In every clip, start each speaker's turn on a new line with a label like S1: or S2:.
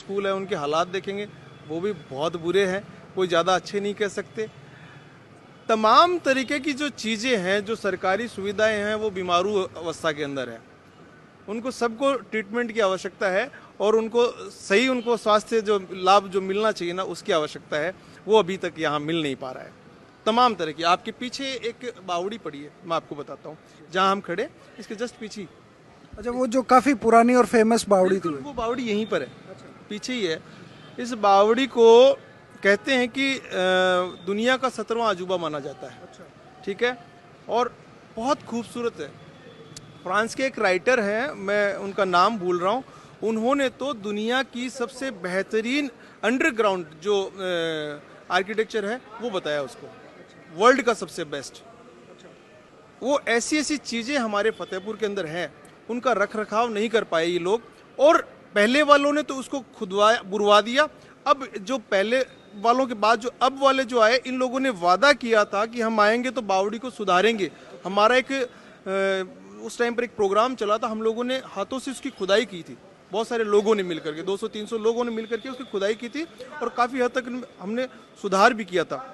S1: School है उनके हालात देखेंगे वो भी बहुत बुरे हैं, कोई ज़्यादा अच्छे नहीं कह सकते। तमाम तरीके की जो चीज़ें हैं, जो सरकारी सुविधाएं हैं, वो बीमारू अवस्था के अंदर है। उनको सबको ट्रीटमेंट की आवश्यकता है और उनको स्वास्थ्य जो लाभ जो मिलना चाहिए ना, उसकी आवश्यकता है, वो अभी तक यहाँ मिल नहीं पा रहा है। तमाम तरह की, आपके पीछे एक बावड़ी पड़ी है, मैं आपको बताता हूँ, जहाँ हम खड़े इसके जस्ट पीछे ही।
S2: अच्छा, वो जो काफी पुरानी और फेमस बावड़ी थी,
S1: वो बावड़ी यहीं पर है, पीछे ही है। इस बावड़ी को कहते हैं कि दुनिया का 17वां अजूबा माना जाता है। ठीक है, और बहुत खूबसूरत है। फ्रांस के एक राइटर हैं, मैं उनका नाम भूल रहा हूँ, उन्होंने तो दुनिया की सबसे बेहतरीन अंडरग्राउंड जो आर्किटेक्चर है वो बताया उसको, वर्ल्ड का सबसे बेस्ट। वो ऐसी ऐसी चीज़ें हमारे फतेहपुर के अंदर हैं, उनका रख रखाव नहीं कर पाए ये लोग, और पहले वालों ने तो उसको खुदवाया, बुरवा दिया। अब जो पहले वालों के बाद जो अब वाले जो आए, इन लोगों ने वादा किया था कि हम आएंगे तो बावड़ी को सुधारेंगे। हमारा उस टाइम पर एक प्रोग्राम चला था, हम लोगों ने हाथों से उसकी खुदाई की थी, बहुत सारे लोगों ने मिलकर के, 200-300 लोगों ने मिलकर के उसकी खुदाई की थी, और काफ़ी हद तक हमने सुधार भी किया था।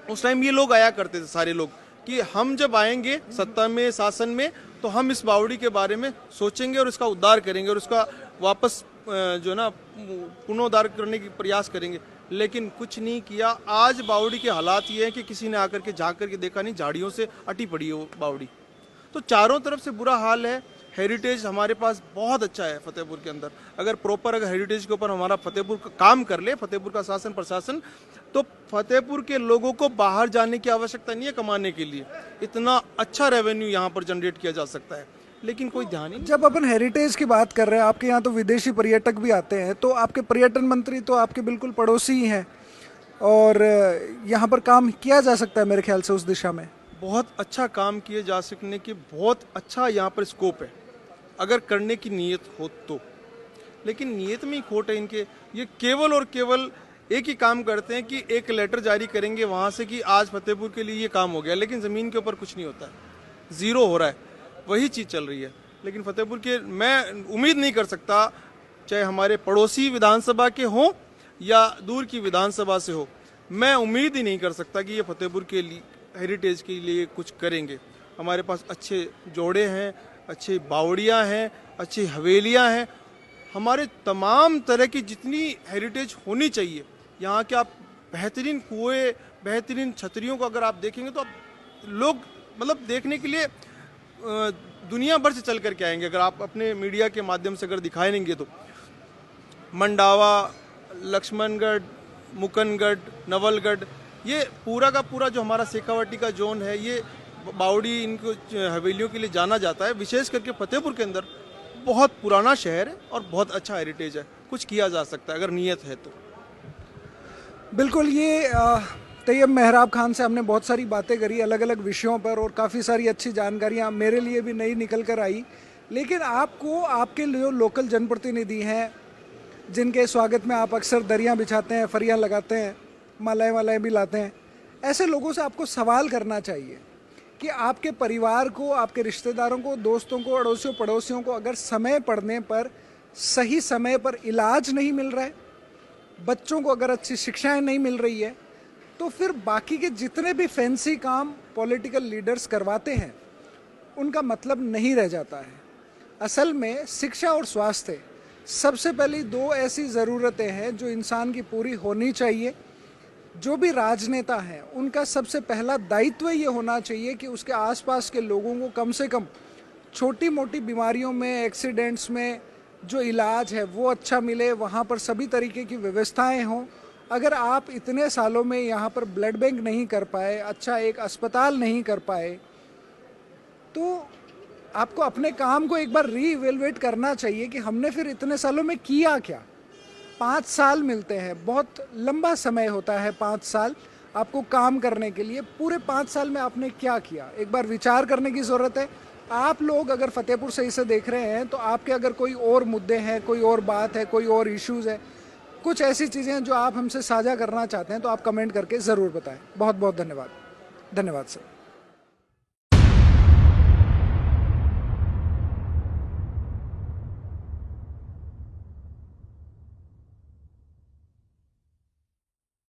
S1: उस टाइम ये लोग आया करते थे सारे लोग कि हम जब आएंगे सत्ता में, शासन में, तो हम इस बावड़ी के बारे में सोचेंगे और इसका उद्धार करेंगे और उसका वापस जो ना पुनरुद्धार करने की प्रयास करेंगे। लेकिन कुछ नहीं किया। आज बावड़ी के हालात ये हैं कि किसी ने आकर के झाँक करके देखा नहीं, झाड़ियों से अटी पड़ी है वो बावड़ी। तो चारों तरफ से बुरा हाल है। हेरिटेज हमारे पास बहुत अच्छा है फतेहपुर के अंदर। अगर हेरिटेज के ऊपर हमारा फतेहपुर का काम कर ले, फतेहपुर का शासन प्रशासन, तो फतेहपुर के लोगों को बाहर जाने की आवश्यकता नहीं है कमाने के लिए। इतना अच्छा रेवेन्यू यहाँ पर जनरेट किया जा सकता है, लेकिन कोई ध्यान ही नहीं।
S2: जब अपन हेरिटेज की बात कर रहे हैं, आपके यहाँ तो विदेशी पर्यटक भी आते हैं, तो आपके पर्यटन मंत्री तो आपके बिल्कुल पड़ोसी ही हैं, और यहाँ पर काम किया जा सकता है मेरे ख्याल से उस दिशा में।
S1: बहुत अच्छा काम किए जा सकने की बहुत अच्छा यहाँ पर स्कोप है, अगर करने की नीयत हो तो। लेकिन नीयत में ही खोट है इनके। ये केवल और केवल एक ही काम करते हैं कि एक लेटर जारी करेंगे वहाँ से कि आज फतेहपुर के लिए ये काम हो गया, लेकिन ज़मीन के ऊपर कुछ नहीं होता है, ज़ीरो हो रहा है, वही चीज़ चल रही है। लेकिन फतेहपुर के, मैं उम्मीद नहीं कर सकता, चाहे हमारे पड़ोसी विधानसभा के हों या दूर की विधानसभा से हो, मैं उम्मीद ही नहीं कर सकता कि ये फतेहपुर के लिए हेरिटेज के लिए कुछ करेंगे। हमारे पास अच्छे जोड़े हैं, अच्छी बावड़ियाँ हैं, अच्छी हवेलियाँ हैं, हमारे तमाम तरह की जितनी हेरिटेज होनी चाहिए। यहाँ के आप बेहतरीन कुएँ, बेहतरीन छतरियों को अगर आप देखेंगे तो आप लोग मतलब देखने के लिए दुनिया भर से चल करके आएंगे। अगर आप अपने मीडिया के माध्यम से अगर दिखाएंगे तो मंडावा, लक्ष्मणगढ़, मुकनगढ़, नवलगढ़, ये पूरा का पूरा जो हमारा शेखावाटी का जोन है, ये बावड़ी इनको हवेलियों के लिए जाना जाता है। विशेष करके फतेहपुर के अंदर बहुत पुराना शहर है और बहुत अच्छा हेरिटेज है, कुछ किया जा सकता है अगर नीयत है तो।
S2: बिल्कुल। ये तैयब मेहराब खान से हमने बहुत सारी बातें करी अलग अलग विषयों पर, और काफ़ी सारी अच्छी जानकारियाँ मेरे लिए भी नई निकल कर आई। लेकिन आपको, आपके जो लोकल जनप्रतिनिधि हैं, जिनके स्वागत में आप अक्सर दरियाँ बिछाते हैं, फरियाँ लगाते हैं, मालाएँ भी लाते हैं, ऐसे लोगों से आपको सवाल करना चाहिए कि आपके परिवार को, आपके रिश्तेदारों को, दोस्तों को, अड़ोसियों पड़ोसियों को अगर समय पड़ने पर सही समय पर इलाज नहीं मिल रहा है, बच्चों को अगर अच्छी शिक्षाएं नहीं मिल रही है, तो फिर बाकी के जितने भी फैंसी काम पॉलिटिकल लीडर्स करवाते हैं उनका मतलब नहीं रह जाता है। असल में शिक्षा और स्वास्थ्य सबसे पहली दो ऐसी ज़रूरतें हैं जो इंसान की पूरी होनी चाहिए। जो भी राजनेता हैं उनका सबसे पहला दायित्व ये होना चाहिए कि उसके आसपास के लोगों को कम से कम छोटी मोटी बीमारियों में, एक्सीडेंट्स में जो इलाज है वो अच्छा मिले, वहाँ पर सभी तरीके की व्यवस्थाएं हों। अगर आप इतने सालों में यहाँ पर ब्लड बैंक नहीं कर पाए, अच्छा एक अस्पताल नहीं कर पाए, तो आपको अपने काम को एक बार रीइवेलुएट करना चाहिए कि हमने फिर इतने सालों में किया क्या। 5 साल मिलते हैं, बहुत लंबा समय होता है 5 साल आपको काम करने के लिए। पूरे 5 साल में आपने क्या किया, एक बार विचार करने की ज़रूरत है। आप लोग अगर फतेहपुर से इसे देख रहे हैं तो आपके अगर कोई और मुद्दे हैं, कोई और बात है, कोई और इश्यूज़ है, कुछ ऐसी चीज़ें हैं जो आप हमसे साझा करना चाहते हैं, तो आप कमेंट करके ज़रूर बताएं। बहुत बहुत धन्यवाद। धन्यवाद सर।